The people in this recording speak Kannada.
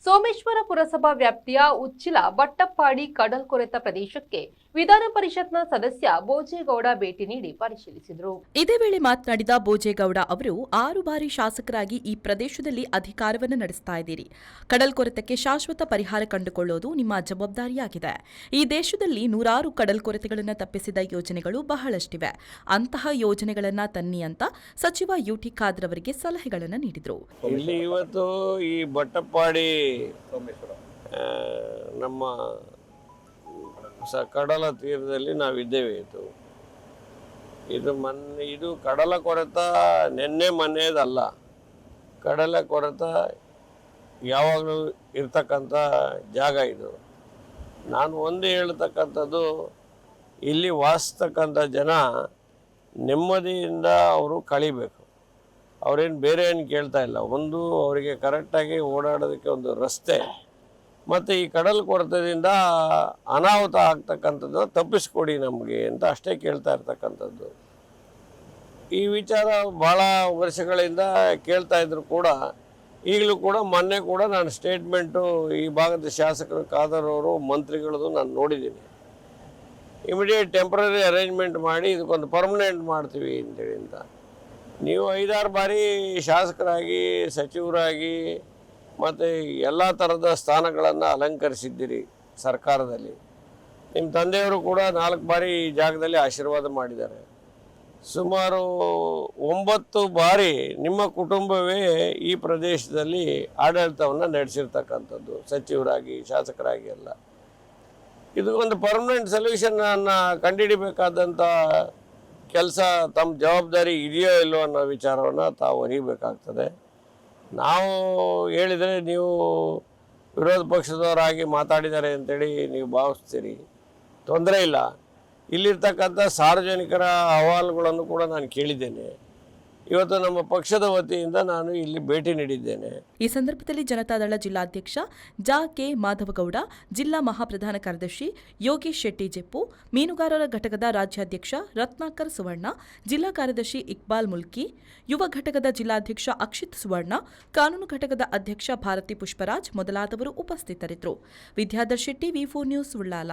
ಸೋಮೇಶ್ವರ ಪುರಸಭಾ ವ್ಯಾಪ್ತಿಯ ಉಚ್ಚಿಲ ಬಟ್ಟಪ್ಪಾಡಿ ಕಡಲ್ಕೊರೆತ ಪ್ರದೇಶಕ್ಕೆ ವಿಧಾನ ಪರಿಷತ್ನ ಸದಸ್ಯ ಬೋಜೇಗೌಡ ಭೇಟಿ ನೀಡಿ ಪರಿಶೀಲಿಸಿದರು. ಇದೇ ವೇಳೆ ಮಾತನಾಡಿದ ಬೋಜೇಗೌಡ ಅವರು 6 ಬಾರಿ ಶಾಸಕರಾಗಿ ಈ ಪ್ರದೇಶದಲ್ಲಿ ಅಧಿಕಾರವನ್ನು ನಡೆಸ್ತಾ ಇದ್ದೀರಿ. ಕಡಲ್ಕೊರೆತಕ್ಕೆ ಶಾಶ್ವತ ಪರಿಹಾರ ಕಂಡುಕೊಳ್ಳೋದು ನಿಮ್ಮ ಜವಾಬ್ದಾರಿಯಾಗಿದೆ. ಈ ದೇಶದಲ್ಲಿ ನೂರಾರು ಕಡಲ್ಕೊರೆತಗಳನ್ನು ತಪ್ಪಿಸಿದ ಯೋಜನೆಗಳು ಬಹಳಷ್ಟಿವೆ. ಅಂತಹ ಯೋಜನೆಗಳನ್ನು ತನ್ನಿ ಅಂತ ಸಚಿವ ಯುಟಿ ಖಾದರ್ ಅವರಿಗೆ ಸಲಹೆಗಳನ್ನು ನೀಡಿದರು. ಇಲ್ಲಿ ಇವತ್ತು ಈ ಬಟ್ಟಪ್ಪಾಡಿ ನಮ್ಮ ಕಡಲ ತೀರದಲ್ಲಿ ನಾವಿದ್ದೇವೆ. ಇದು ಕಡಲ ಕೊರೆತ ನೆನ್ನೆ ಮೊನ್ನೆದಲ್ಲ. ಕಡಲ ಕೊರೆತ ಯಾವಾಗಲೂ ಇರ್ತಕ್ಕಂಥ ಜಾಗ ಇದು. ನಾನು ಒಂದು ಹೇಳ್ತಕ್ಕಂಥದ್ದು, ಇಲ್ಲಿ ವಾಸಿಸ್ತಕ್ಕಂಥ ಜನ ನೆಮ್ಮದಿಯಿಂದ ಅವರು ಕಳಿಬೇಕು. ಅವರೇನು ಬೇರೆ ಏನು ಕೇಳ್ತಾ ಇಲ್ಲ. ಒಂದು ಅವರಿಗೆ ಕರೆಕ್ಟಾಗಿ ಓಡಾಡೋದಕ್ಕೆ ಒಂದು ರಸ್ತೆ, ಮತ್ತು ಈ ಕಡಲ್ ಕೊರೆತದಿಂದ ಅನಾಹುತ ಆಗ್ತಕ್ಕಂಥದ್ದು ತಪ್ಪಿಸ್ಕೊಡಿ ನಮಗೆ ಅಂತ ಅಷ್ಟೇ ಕೇಳ್ತಾ ಇರ್ತಕ್ಕಂಥದ್ದು. ಈ ವಿಚಾರ ಭಾಳ ವರ್ಷಗಳಿಂದ ಕೇಳ್ತಾ ಇದ್ರು ಕೂಡ, ಈಗಲೂ ಕೂಡ ಮೊನ್ನೆ ಕೂಡ ನಾನು ಸ್ಟೇಟ್ಮೆಂಟು ಈ ಭಾಗದ ಶಾಸಕರು ಖಾದರ್ ಅವರು ಮಂತ್ರಿಗಳದು ನಾನು ನೋಡಿದ್ದೀನಿ. ಇಮಿಡಿಯೇಟ್ ಟೆಂಪ್ರರಿ ಅರೇಂಜ್ಮೆಂಟ್ ಮಾಡಿ ಇದಕ್ಕೊಂದು ಪರ್ಮನೆಂಟ್ ಮಾಡ್ತೀವಿ ಅಂತೇಳಿ ಅಂತ. ನೀವು 5-6 ಬಾರಿ ಶಾಸಕರಾಗಿ, ಸಚಿವರಾಗಿ ಮತ್ತು ಎಲ್ಲ ಥರದ ಸ್ಥಾನಗಳನ್ನು ಅಲಂಕರಿಸಿದ್ದೀರಿ ಸರ್ಕಾರದಲ್ಲಿ. ನಿಮ್ಮ ತಂದೆಯವರು ಕೂಡ 4 ಬಾರಿ ಈ ಜಾಗದಲ್ಲಿ ಆಶೀರ್ವಾದ ಮಾಡಿದ್ದಾರೆ. ಸುಮಾರು 9 ಬಾರಿ ನಿಮ್ಮ ಕುಟುಂಬವೇ ಈ ಪ್ರದೇಶದಲ್ಲಿ ಆಡಳಿತವನ್ನು ನಡೆಸಿರ್ತಕ್ಕಂಥದ್ದು, ಸಚಿವರಾಗಿ, ಶಾಸಕರಾಗಿ ಎಲ್ಲ. ಇದಕ್ಕೊಂದು ಪರ್ಮನೆಂಟ್ ಸೊಲ್ಯೂಷನನ್ನು ಕಂಡುಹಿಡಿಬೇಕಾದಂಥ ಕೆಲಸ, ತಮ್ಮ ಜವಾಬ್ದಾರಿ ಇದೆಯೋ ಇಲ್ಲೋ ಅನ್ನೋ ವಿಚಾರವನ್ನು ತಾವು ಅರಿಬೇಕಾಗ್ತದೆ. ನಾವು ಹೇಳಿದರೆ ನೀವು ವಿರೋಧ ಪಕ್ಷದವರಾಗಿ ಮಾತಾಡಿದ್ದಾರೆ ಅಂತೇಳಿ ನೀವು ಭಾವಿಸ್ತೀರಿ. ತೊಂದರೆ ಇಲ್ಲ. ಇಲ್ಲಿರ್ತಕ್ಕಂಥ ಸಾರ್ವಜನಿಕರ ಅಹವಾಲುಗಳನ್ನು ಕೂಡ ನಾನು ಕೇಳಿದ್ದೇನೆ. ಇವತ್ತು ನಮ್ಮ ಪಕ್ಷದ ವತಿಯಿಂದ ನಾನು ಇಲ್ಲಿ ಭೇಟಿ ನೀಡಿದ್ದೇನೆ. ಈ ಸಂದರ್ಭದಲ್ಲಿ ಜನತಾದಳ ಜಿಲ್ಲಾಧ್ಯಕ್ಷ ಕೆ ಮಾಧವಗೌಡ, ಜಿಲ್ಲಾ ಮಹಾಪ್ರಧಾನ ಕಾರ್ಯದರ್ಶಿ ಯೋಗೇಶ್ ಶೆಟ್ಟಿ ಜೆಪ್ಪು, ಮೀನುಗಾರರ ಘಟಕದ ರಾಜ್ಯಾಧ್ಯಕ್ಷ ರತ್ನಾಕರ್ ಸುವರ್ಣ, ಜಿಲ್ಲಾ ಕಾರ್ಯದರ್ಶಿ ಇಕ್ಬಾಲ್ ಮುಲ್ಕಿ, ಯುವ ಘಟಕದ ಜಿಲ್ಲಾಧ್ಯಕ್ಷ ಅಕ್ಷಿತ್ ಸುವರ್ಣ, ಕಾನೂನು ಘಟಕದ ಅಧ್ಯಕ್ಷ ಭಾರತಿ ಪುಷ್ಪರಾಜ್ ಮೊದಲಾದವರು ಉಪಸ್ಥಿತರಿದ್ದರು. ವಿದ್ಯಾಧರ್ ಶೆಟ್ಟಿ, ವಿ4 ನ್ಯೂಸ್, ಉಳ್ಳಾಲ.